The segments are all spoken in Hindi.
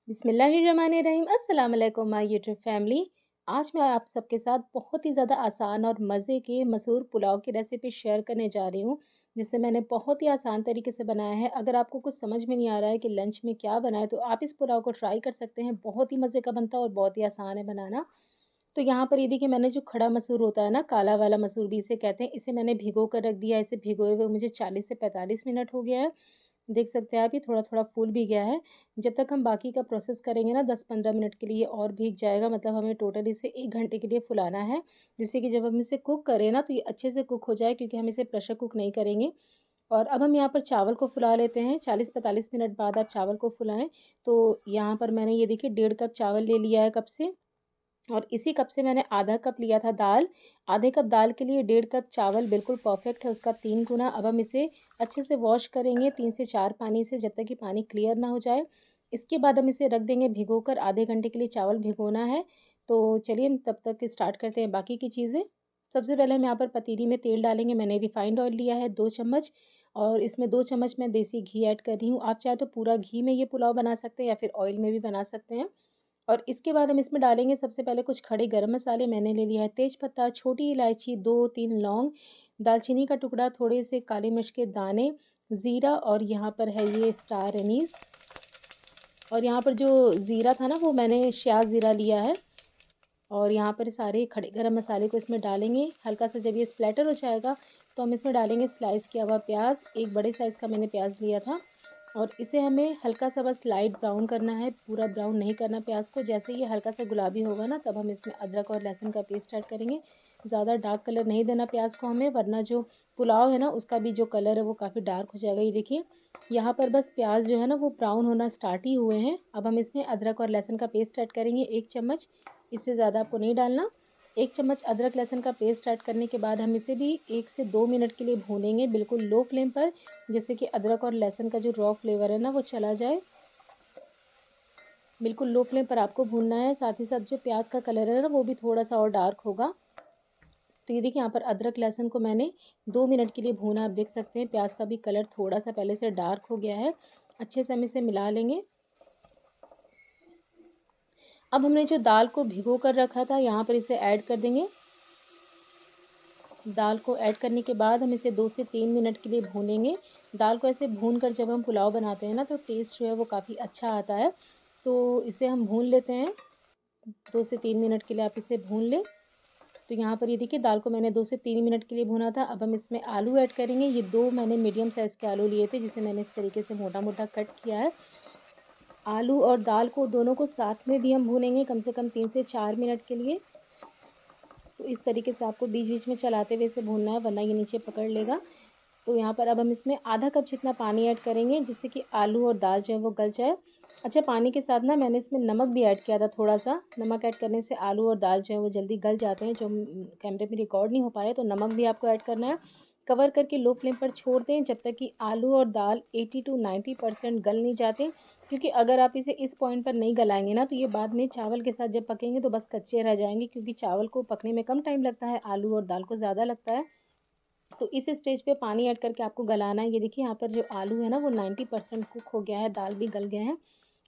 बिस्मिल्लाहिर्रहमानिर्रहीम। अस्सलाम वालेकुम माय यूट्यूब फैमिली। आज मैं आप सबके साथ बहुत ही ज़्यादा आसान और मज़े के मसूर पुलाव की रेसिपी शेयर करने जा रही हूँ, जिसे मैंने बहुत ही आसान तरीके से बनाया है। अगर आपको कुछ समझ में नहीं आ रहा है कि लंच में क्या बनाएँ, तो आप इस पुलाव को ट्राई कर सकते हैं। बहुत ही मज़े का बनता है और बहुत ही आसान है बनाना। तो यहाँ पर ये देखिए, मैंने जो खड़ा मसूर होता है ना, काला वाला मसूर भी इसे कहते हैं, इसे मैंने भिगो कर रख दिया है। इसे भिगोए हुए मुझे 40 से 45 मिनट हो गया है। देख सकते हैं आप, ये थोड़ा-थोड़ा फूल भी गया है। जब तक हम बाकी का प्रोसेस करेंगे ना, 10-15 मिनट के लिए और भीग जाएगा। मतलब हमें टोटल इसे 1 घंटे के लिए फुलाना है, जिससे कि जब हम इसे कुक करें ना, तो ये अच्छे से कुक हो जाए, क्योंकि हम इसे प्रेशर कुक नहीं करेंगे। और अब हम यहाँ पर चावल को फुला लेते हैं। 40-45 मिनट बाद आप चावल को फुलाएँ। तो यहाँ पर मैंने ये देखिए 1.5 कप चावल ले लिया है कप से। और इसी कप से मैंने आधा कप लिया था दाल। आधे कप दाल के लिए 1.5 कप चावल बिल्कुल परफेक्ट है, उसका 3 गुना। अब हम इसे अच्छे से वॉश करेंगे 3 से 4 पानी से, जब तक कि पानी क्लियर ना हो जाए। इसके बाद हम इसे रख देंगे भिगोकर। आधे घंटे के लिए चावल भिगोना है। तो चलिए हम तब तक स्टार्ट करते हैं बाकी की चीज़ें। सबसे पहले हम यहाँ पर पतीली में तेल डालेंगे। मैंने रिफाइंड ऑयल लिया है 2 चम्मच, और इसमें 2 चम्मच मैं देसी घी ऐड कर रही हूँ। आप चाहे तो पूरा घी में ये पुलाव बना सकते हैं, या फिर ऑयल में भी बना सकते हैं। और इसके बाद हम इसमें डालेंगे सबसे पहले कुछ खड़े गरम मसाले। मैंने ले लिया है तेज़पत्ता, छोटी इलायची, 2-3 लौंग, दालचीनी का टुकड़ा, थोड़े से काली मिर्च के दाने, ज़ीरा, और यहाँ पर है ये स्टार एनीस। और यहाँ पर जो ज़ीरा था ना, वो मैंने शाह ज़ीरा लिया है। और यहाँ पर सारे खड़े गरम मसाले को इसमें डालेंगे। हल्का सा जब ये स्प्लैटर हो जाएगा, तो हम इसमें डालेंगे स्लाइस किया हुआ प्याज। एक बड़े साइज़ का मैंने प्याज लिया था, और इसे हमें हल्का सा बस लाइट ब्राउन करना है, पूरा ब्राउन नहीं करना प्याज को। जैसे ये हल्का सा गुलाबी होगा ना, तब हम इसमें अदरक और लहसुन का पेस्ट ऐड करेंगे। ज़्यादा डार्क कलर नहीं देना प्याज को हमें, वरना जो पुलाव है ना, उसका भी जो कलर है वो काफ़ी डार्क हो जाएगा। ये देखिए, यहाँ पर बस प्याज जो है ना, वो ब्राउन होना स्टार्ट ही हुए हैं। अब हम इसमें अदरक और लहसुन का पेस्ट ऐड करेंगे 1 चम्मच। इससे ज़्यादा आपको नहीं डालना। 1 चम्मच अदरक लहसुन का पेस्ट ऐड करने के बाद हम इसे भी 1 से 2 मिनट के लिए भूनेंगे, बिल्कुल लो फ्लेम पर, जिससे कि अदरक और लहसुन का जो रॉ फ्लेवर है ना, वो चला जाए। बिल्कुल लो फ्लेम पर आपको भूनना है। साथ ही साथ जो प्याज का कलर है ना, वो भी थोड़ा सा और डार्क होगा। तो ये देखिए, यहाँ पर अदरक लहसुन को मैंने 2 मिनट के लिए भूना। आप देख सकते हैं प्याज का भी कलर थोड़ा सा पहले से डार्क हो गया है। अच्छे से हम इसे मिला लेंगे। अब हमने जो दाल को भिगो कर रखा था, यहाँ पर इसे ऐड कर देंगे। दाल को ऐड करने के बाद हम इसे 2 से 3 मिनट के लिए भूनेंगे। दाल को ऐसे भून कर जब हम पुलाव बनाते हैं ना, तो टेस्ट जो है वो काफ़ी अच्छा आता है। तो इसे हम भून लेते हैं। 2 से 3 मिनट के लिए आप इसे भून लें। तो यहाँ पर ये देखिए, दाल को मैंने 2 से 3 मिनट के लिए भूना था। अब हम इसमें आलू ऐड करेंगे। ये 2 मैंने मीडियम साइज़ के आलू लिए थे, जिसे मैंने इस तरीके से मोटा-मोटा कट किया है। आलू और दाल को दोनों को साथ में भी हम भूनेंगे कम से कम 3 से 4 मिनट के लिए। तो इस तरीके से आपको बीच-बीच में चलाते हुए इसे भूनना है, वरना ये नीचे पकड़ लेगा। तो यहाँ पर अब हम इसमें आधा कप जितना पानी ऐड करेंगे, जिससे कि आलू और दाल जो है वो गल जाए। अच्छा, पानी के साथ ना मैंने इसमें नमक भी ऐड किया था थोड़ा-सा। नमक ऐड करने से आलू और दाल जो है वो जल्दी गल जाते हैं। जो कैमरे में रिकॉर्ड नहीं हो पाया, तो नमक भी आपको ऐड करना है। कवर करके लो फ्लेम पर छोड़ दें, जब तक कि आलू और दाल 80 टू 90% गल नहीं जाते। क्योंकि अगर आप इसे इस पॉइंट पर नहीं गलाएँगे ना, तो ये बाद में चावल के साथ जब पकेंगे तो बस कच्चे रह जाएँगे, क्योंकि चावल को पकने में कम टाइम लगता है, आलू और दाल को ज़्यादा लगता है। तो इस स्टेज पे पानी ऐड करके आपको गलाना है। ये देखिए, यहाँ पर जो आलू है ना, वो 90% कुक हो गया है, दाल भी गल गए हैं।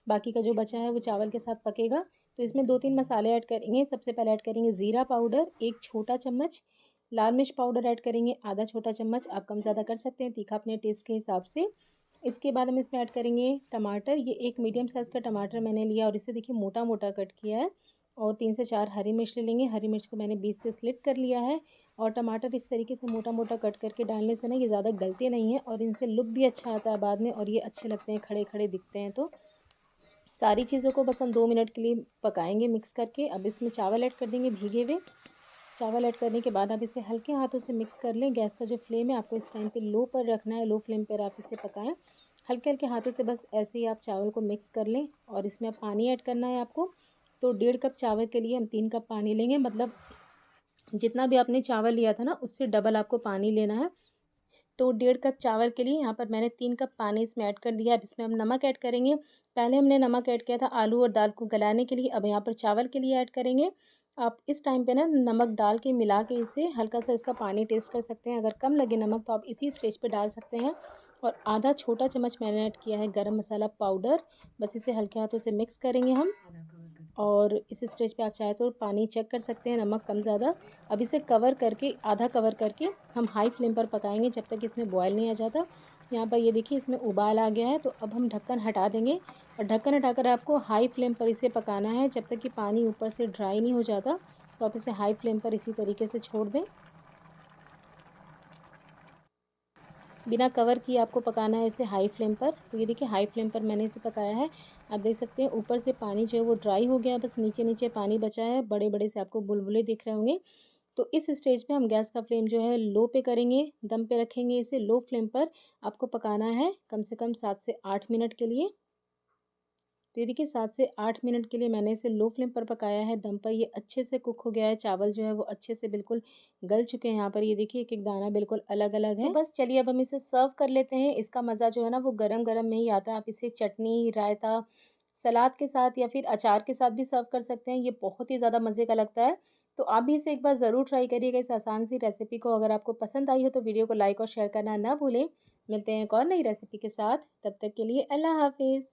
बाकी का जो बचा है वो चावल के साथ पकेगा। तो इसमें 2-3 मसाले ऐड करेंगे। सबसे पहले ऐड करेंगे ज़ीरा पाउडर 1 छोटा चम्मच, लाल मिर्च पाउडर ऐड करेंगे आधा छोटा चम्मच। आप कम ज़्यादा कर सकते हैं, तीखा अपने टेस्ट के हिसाब से। इसके बाद हम इसमें ऐड करेंगे टमाटर। ये एक मीडियम साइज़ का टमाटर मैंने लिया, और इसे देखिए मोटा-मोटा कट किया है। और 3 से 4 हरी मिर्च ले लेंगे। हरी मिर्च को मैंने बीच से स्लिट कर लिया है। और टमाटर इस तरीके से मोटा-मोटा कट करके डालने से ना, ये ज़्यादा गलते नहीं हैं, और इनसे लुक भी अच्छा आता है बाद में, और ये अच्छे लगते हैं, खड़े-खड़े दिखते हैं। तो सारी चीज़ों को बस हम 2 मिनट के लिए पकाएँगे मिक्स करके। अब इसमें चावल ऐड कर देंगे भीगे हुए। चावल ऐड करने के बाद आप इसे हल्के हाथों से मिक्स कर लें। गैस का जो फ्लेम है आपको इस टाइम पे लो पर रखना है, लो फ्लेम पर आप इसे पकाएँ। हल्के-हल्के हाथों से बस ऐसे ही आप चावल को मिक्स कर लें, और इसमें अब पानी ऐड करना है आपको। तो 1.5 कप चावल के लिए हम 3 कप पानी लेंगे। मतलब जितना भी आपने चावल लिया था ना, उससे डबल आपको पानी लेना है। तो 1.5 कप चावल के लिए यहाँ पर मैंने 3 कप पानी इसमें ऐड कर दिया। अब इसमें हम नमक ऐड करेंगे। पहले हमने नमक ऐड किया था आलू और दाल को गलाने के लिए, अब यहाँ पर चावल के लिए ऐड करेंगे। आप इस टाइम पे ना नमक डाल के मिला के इसे हल्का सा इसका पानी टेस्ट कर सकते हैं। अगर कम लगे नमक, तो आप इसी स्टेज पे डाल सकते हैं। और आधा छोटा चम्मच मैंने ऐड किया है गरम मसाला पाउडर। बस इसे हल्के हाथों से मिक्स करेंगे हम। और इस स्टेज पे आप चाहे तो पानी चेक कर सकते हैं, नमक कम ज़्यादा। अब इसे कवर करके, आधा कवर करके हम हाई फ्लेम पर पकाएंगे जब तक इसमें बॉयल नहीं आ जाता। यहाँ पर ये देखिए इसमें उबाल आ गया है, तो अब हम ढक्कन हटा देंगे। और ढक्कन हटाकर आपको हाई फ्लेम पर इसे पकाना है जब तक कि पानी ऊपर से ड्राई नहीं हो जाता। तो आप इसे हाई फ्लेम पर इसी तरीके से छोड़ दें। बिना कवर किए आपको पकाना है इसे हाई फ्लेम पर। तो ये देखिए हाई फ्लेम पर मैंने इसे पकाया है। आप देख सकते हैं ऊपर से पानी जो है वो ड्राई हो गया है, बस नीचे-नीचे पानी बचा है, बड़े-बड़े से आपको बुलबुले दिख रहे होंगे। तो इस स्टेज पे हम गैस का फ्लेम जो है लो पे करेंगे, दम पे रखेंगे इसे लो फ्लेम पर। आपको पकाना है कम से कम 7 से 8 मिनट के लिए। तो ये देखिए 7 से 8 मिनट के लिए मैंने इसे लो फ्लेम पर पकाया है दम पर। ये अच्छे से कुक हो गया है, चावल जो है वो अच्छे से बिल्कुल गल चुके हैं। यहाँ पर ये देखिए एक-एक दाना बिल्कुल अलग-अलग है। तो बस चलिए अब हम इसे सर्व कर लेते हैं। इसका मज़ा जो है ना वो गरम-गरम में ही आता है। आप इसे चटनी, रायता, सलाद के साथ या फिर अचार के साथ भी सर्व कर सकते हैं। ये बहुत ही ज़्यादा मज़े का लगता है। तो आप भी इसे एक बार ज़रूर ट्राई करिएगा इस आसान सी रेसिपी को। अगर आपको पसंद आई हो तो वीडियो को लाइक और शेयर करना ना भूलें। मिलते हैं एक और नई रेसिपी के साथ। तब तक के लिए अल्लाह हाफ़िज़।